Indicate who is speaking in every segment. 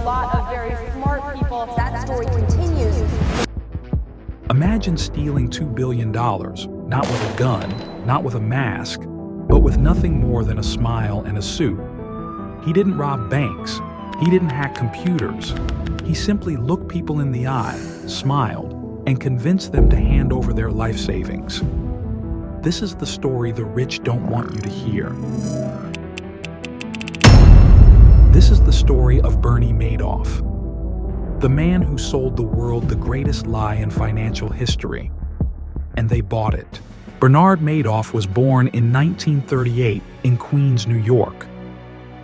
Speaker 1: lot of very smart people. That story continues.
Speaker 2: Imagine stealing $2 billion, not with a gun, not with a mask, but with nothing more than a smile and a suit. He didn't rob banks. He didn't hack computers. He simply looked people in the eye, smiled, and convinced them to hand over their life savings. This is the story the rich don't want you to hear. This is the story of Bernie Madoff, the man who sold the world the greatest lie in financial history. And they bought it. Bernard Madoff was born in 1938 in Queens, New York.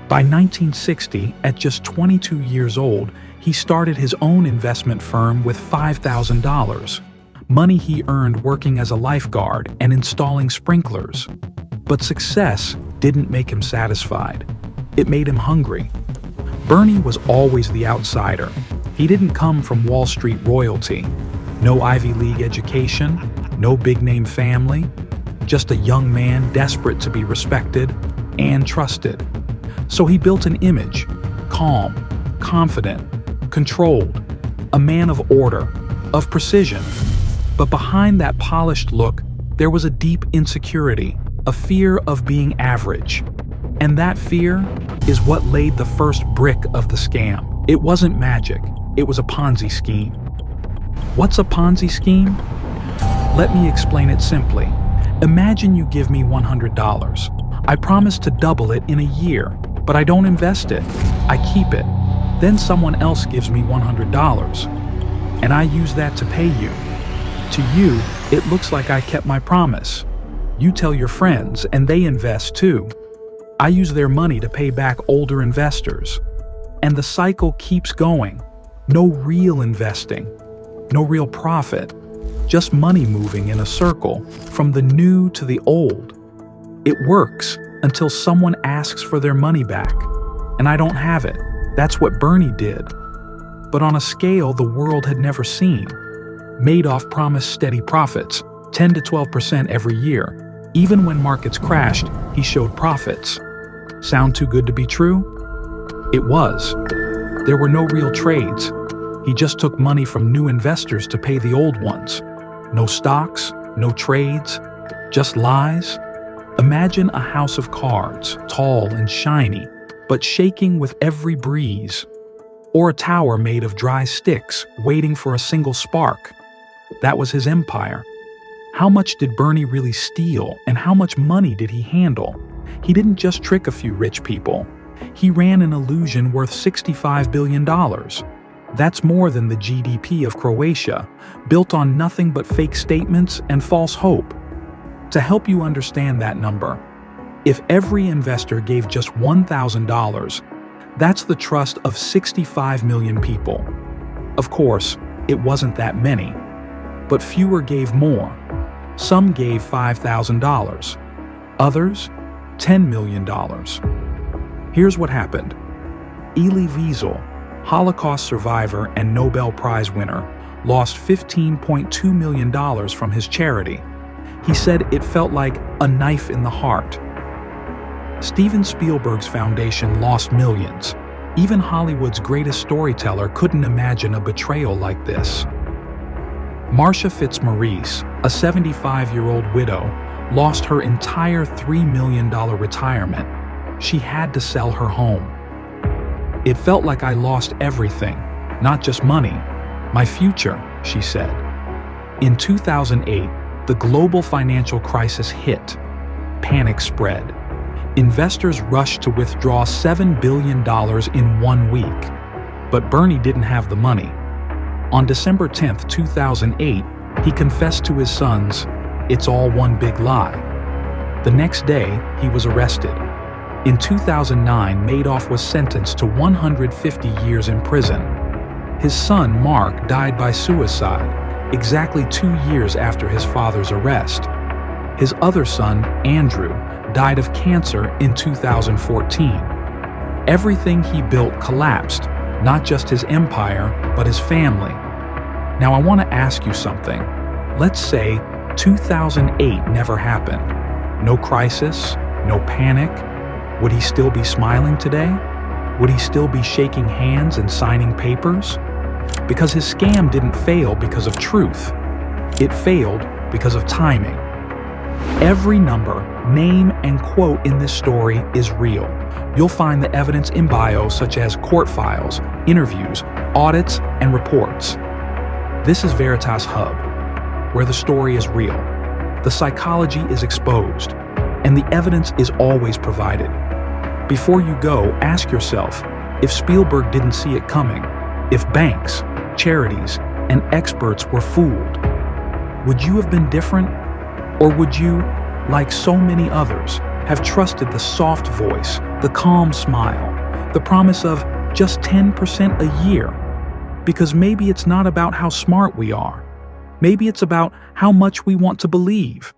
Speaker 2: By 1960, at just 22 years old, he started his own investment firm with $5,000, money he earned working as a lifeguard and installing sprinklers. But success didn't make him satisfied. It made him hungry. Bernie was always the outsider. He didn't come from Wall Street royalty. No Ivy League education, no big-name family, just a young man desperate to be respected and trusted. So he built an image, calm, confident, controlled, a man of order, of precision. But behind that polished look, there was a deep insecurity, a fear of being average. And that fear is what laid the first brick of the scam. It wasn't magic, it was a Ponzi scheme. What's a Ponzi scheme? Let me explain it simply. Imagine you give me $100. I promise to double it in a year, but I don't invest it. I keep it. Then someone else gives me $100, and I use that to pay you. To you, it looks like I kept my promise. You tell your friends, and they invest too. I use their money to pay back older investors. And the cycle keeps going. No real investing, no real profit, just money moving in a circle from the new to the old. It works until someone asks for their money back, and I don't have it. That's what Bernie did. But on a scale the world had never seen. Madoff promised steady profits, 10 to 12% every year. Even when markets crashed, he showed profits. Sound too good to be true? It was. There were no real trades. He just took money from new investors to pay the old ones. No stocks, no trades, just lies. Imagine a house of cards, tall and shiny, but shaking with every breeze. Or a tower made of dry sticks, waiting for a single spark. That was his empire. How much did Bernie really steal, and how much money did he handle? He didn't just trick a few rich people. He ran an illusion worth $65 billion. That's more than the GDP of Croatia, built on nothing but fake statements and false hope. To help you understand that number, if every investor gave just $1,000, that's the trust of 65 million people. Of course, it wasn't that many, but fewer gave more. Some gave $5,000, others $10 million. Here's what happened. Elie Wiesel, Holocaust survivor and Nobel Prize winner, lost $15.2 million from his charity. He said it felt like a knife in the heart. Steven Spielberg's foundation lost millions. Even Hollywood's greatest storyteller couldn't imagine a betrayal like this. Marcia Fitzmaurice, a 75-year-old widow, lost her entire $3 million retirement. She had to sell her home. It felt like I lost everything, not just money, my future, she said. In 2008, the global financial crisis hit. Panic spread. Investors rushed to withdraw $7 billion in 1 week. But Bernie didn't have the money. On December 10, 2008, he confessed to his sons, "It's all one big lie." The next day, he was arrested. In 2009, Madoff was sentenced to 150 years in prison. His son, Mark, died by suicide, exactly 2 years after his father's arrest. His other son, Andrew, died of cancer in 2014. Everything he built collapsed, not just his empire, but his family. Now I want to ask you something. Let's say 2008 never happened. No crisis, no panic. Would he still be smiling today? would he still be shaking hands and signing papers? Because his scam didn't fail because of truth. It failed because of timing. Every number, name, and quote in this story is real. You'll find the evidence in bios such as court files, interviews, audits, and reports. This is Veritas Hub, where the story is real, the psychology is exposed, and the evidence is always provided. Before you go, ask yourself, if Spielberg didn't see it coming, if banks, charities, and experts were fooled, would you have been different? Or would you, like so many others, have trusted the soft voice, the calm smile, the promise of just 10% a year? Because maybe it's not about how smart we are. Maybe it's about how much we want to believe.